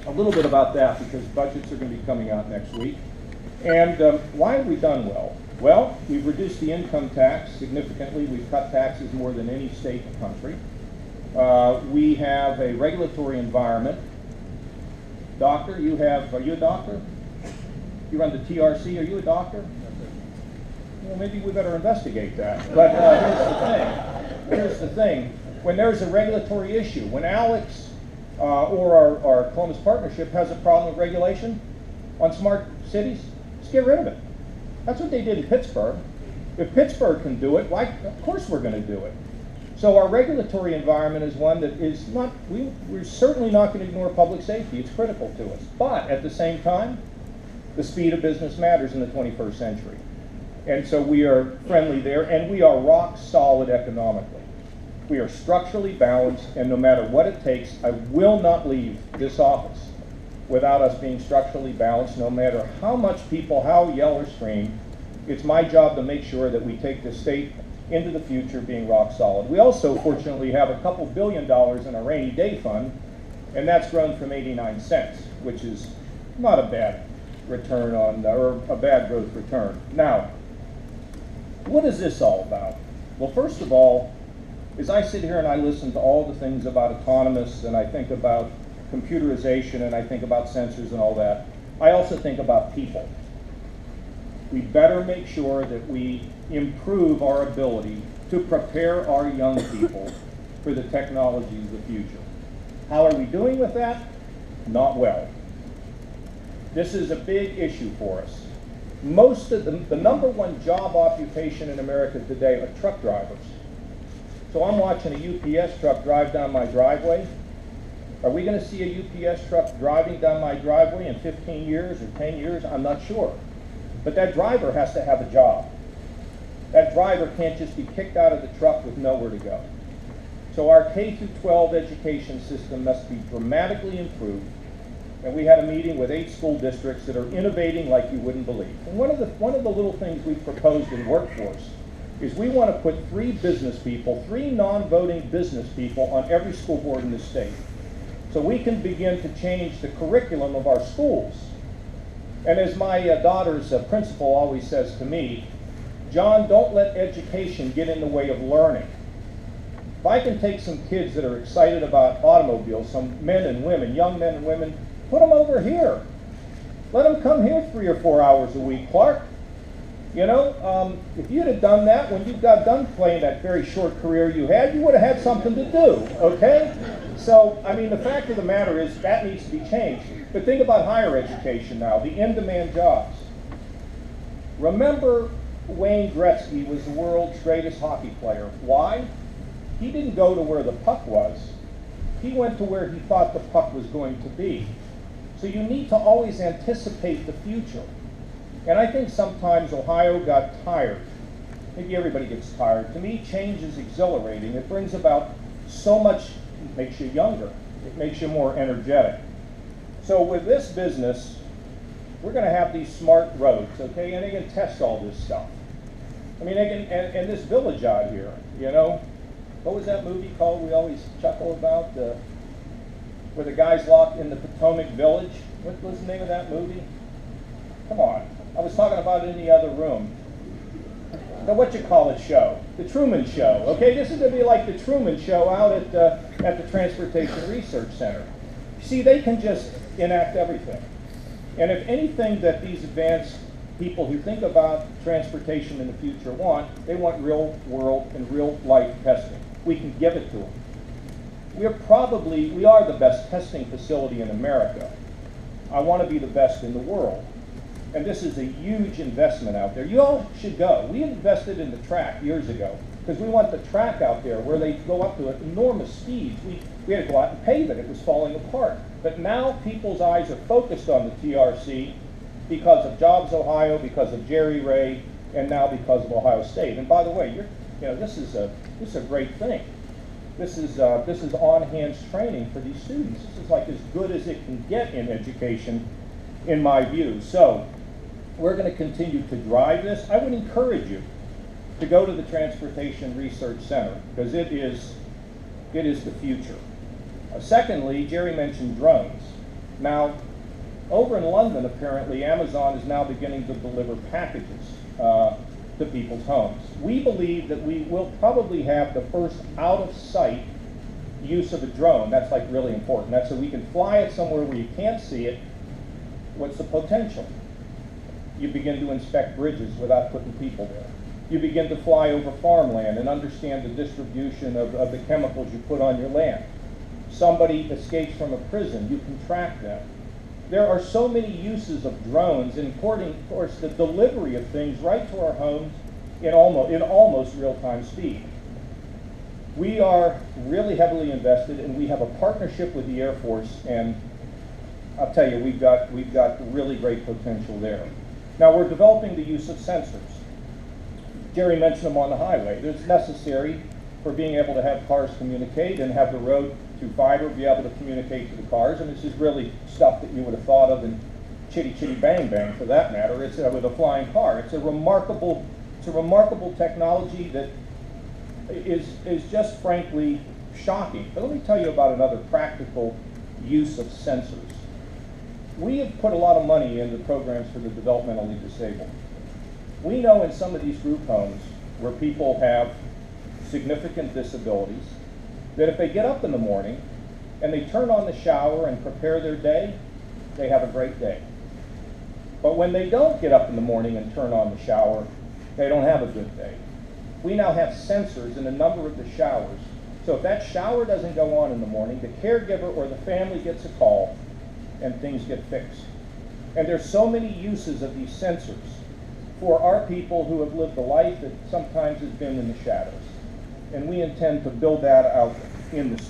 a little bit about that because budgets are going to be coming out next week. And why have we done well? Well, we've reduced the income tax significantly. We've cut taxes more than any state in the country. We have a regulatory environment. Doctor, are you a doctor? You run the TRC, are you a doctor? Well, maybe we better investigate that. But here's the thing. When there's a regulatory issue, when Alex or our Columbus Partnership has a problem with regulation on smart cities, just get rid of it. That's what they did in Pittsburgh. If Pittsburgh can do it, why? Of course we're going to do it. So our regulatory environment is one that is not, we're certainly not going to ignore public safety. It's critical to us. But at the same time, the speed of business matters in the 21st century. And so we are friendly there, and we are rock solid economically. We are structurally balanced, and no matter what it takes, I will not leave this office without us being structurally balanced, no matter how much people howl, yell, or scream. It's my job to make sure that we take the state into the future being rock solid. We also, fortunately, have a couple $2 billion in a rainy day fund, and that's grown from 89 cents, which is not a bad return on, or a bad growth return. Now, what is this all about? Well, first of all, as I sit here and I listen to all the things about autonomous, and I think about computerization, and I think about sensors and all that, I also think about people. We better make sure that we improve our ability to prepare our young people for the technologies of the future. How are we doing with that? Not well. This is a big issue for us. Most of the number one job occupation in America today are truck drivers. So I'm watching a UPS truck drive down my driveway. Are we going to see a UPS truck driving down my driveway in 15 years or 10 years? I'm not sure. But that driver has to have a job. That driver can't just be kicked out of the truck with nowhere to go. So our K-12 education system must be dramatically improved. And we had a meeting with 8 school districts that are innovating like you wouldn't believe. And one of the little things we've proposed in workforce is we want to put 3 business people, 3 non-voting business people on every school board in the state. So we can begin to change the curriculum of our schools. And as my daughter's principal always says to me, John, don't let education get in the way of learning. If I can take some kids that are excited about automobiles, some men and women, young men and women, put them over here. Let them come here 3 or 4 hours a week, Clark. You know, if you'd have done that when you got done playing that very short career you had, you would have had something to do, okay? So, I mean, the fact of the matter is that needs to be changed. But think about higher education now, the in-demand jobs. Remember Wayne Gretzky was the world's greatest hockey player. Why? He didn't go to where the puck was. He went to where he thought the puck was going to be. So you need to always anticipate the future. And I think sometimes Ohio got tired. Maybe everybody gets tired. To me, change is exhilarating. It brings about so much, it makes you younger. It makes you more energetic. So with this business, we're going to have these smart roads, okay? And they can test all this stuff. I mean, they can, and this village out here, you know, what was that movie called we always chuckle about? Where the guy's locked in the Potomac Village. What was the name of that movie? Come on. I was talking about it in the other room. The what-you-call-it show. The Truman Show. Okay, this is going to be like the Truman Show out at the Transportation Research Center. See, they can just enact everything. And if anything that these advanced people who think about transportation in the future want, they want real world and real life testing. We can give it to them. We are the best testing facility in America. I want to be the best in the world. And this is a huge investment out there. You all should go. We invested in the track years ago because we want the track out there where they go up to enormous speeds. We had to go out and pave it. It was falling apart. But now people's eyes are focused on the TRC because of Jobs Ohio, because of Jerry Ray, and now because of Ohio State. And by the way, this is a great thing. This is on-hands training for these students. This is like as good as it can get in education, in my view. So we're going to continue to drive this. I would encourage you to go to the Transportation Research Center because it is the future. Secondly, Jerry mentioned drones. Now, over in London, apparently, Amazon is now beginning to deliver packages to people's homes. We believe that we will probably have the first out-of-sight use of a drone. That's like really important. That's so we can fly it somewhere where you can't see it. What's the potential? You begin to inspect bridges without putting people there. You begin to fly over farmland and understand the distribution of the chemicals you put on your land. Somebody escapes from a prison, you can track them. There are so many uses of drones, including, of course, the delivery of things right to our homes in almost real-time speed. We are really heavily invested, and we have a partnership with the Air Force, and I'll tell you, we've got really great potential there. Now, we're developing the use of sensors. Jerry mentioned them on the highway. It's necessary for being able to have cars communicate and have the road through fiber be able to communicate to the cars. And this is really stuff that you would have thought of in Chitty Chitty Bang Bang, for that matter. It's with a flying car. It's a remarkable technology that is just frankly shocking. But let me tell you about another practical use of sensors. We have put a lot of money into programs for the developmentally disabled. We know in some of these group homes where people have significant disabilities that if they get up in the morning and they turn on the shower and prepare their day, they have a great day. But when they don't get up in the morning and turn on the shower, they don't have a good day. We now have sensors in a number of the showers. So if that shower doesn't go on in the morning, the caregiver or the family gets a call and things get fixed. And there's so many uses of these sensors for our people who have lived a life that sometimes has been in the shadows. And we intend to build that out in the state.